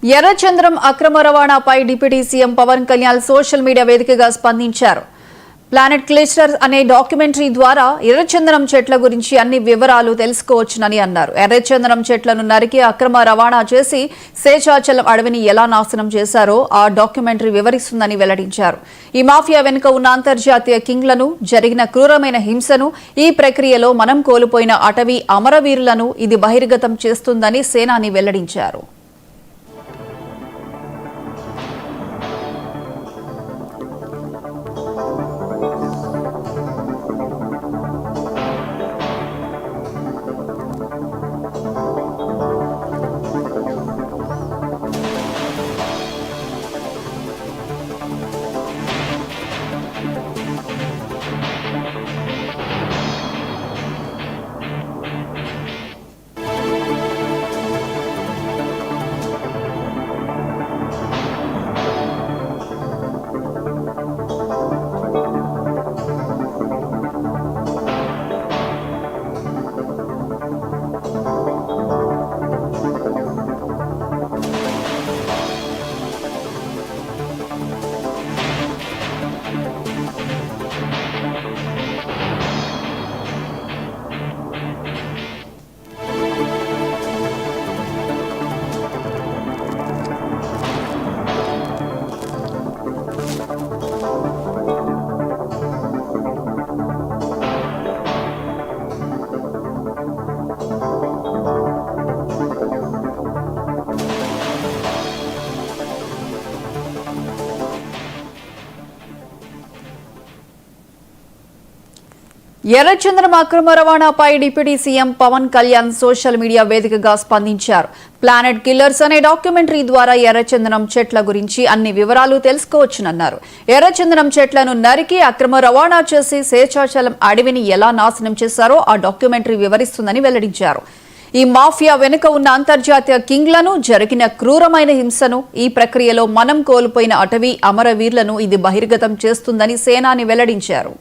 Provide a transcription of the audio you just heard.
ఎర్రచంద్రం అక్రమ రవాణాపై deputy CM Pawan Kalyan social media వేదికగా స్పందించారు. ప్లానెట్ క్లిస్టర్ అనే డాక్యుమెంటరీ ద్వారా ఎర్రచందనం చెట్ల గురించి అన్ని వివరాలు తెలుసుకోవచ్చునని అన్నారు. ఎర్రచందనం చెట్లను నరికి అక్రమ రవాణా చేసి శేషాచలం అడవిని ఎలా నాశనం చేశారో ఆ డాక్యుమెంటరీ వివరిస్తుందని వెల్లడించారు. ఈ మాఫియా వెనుక ఉన్న అంతర్జాతీయ కింగ్లను, జరిగిన క్రూరమైన హింసను, ఈ ప్రక్రియలో మనం కోల్పోయిన అటవీ అమరవీరులను ఇది బహిర్గతం చేస్తుందని సేనాని వెల్లడించారు. ఎర్రచందనం అక్రమ రవాణాపై deputy CM Pawan Kalyan social media వేదికగా స్పందించారు. ప్లానెట్ కిల్లర్స్ అనే డాక్యుమెంటరీ ద్వారా ఎర్రచందనం చెట్ల గురించి అన్ని వివరాలు తెలుసుకోవచ్చునన్నారు. ఎర్రచందనం చెట్లను నరికి అక్రమ రవాణా చేసి శేషాచలం అడవిని ఎలా నాశనం చేశారో ఆ డాక్యుమెంటరీ వివరిస్తుందని వెల్లడించారు. ఈ మాఫియా వెనుక ఉన్న అంతర్జాతీయ కింగ్లను, జరిగిన క్రూరమైన హింసను, ఈ ప్రక్రియలో మనం కోల్పోయిన అటవీ అమరవీరులను ఇది బహిర్గతం చేస్తుందని సేనాని వెల్లడించారు.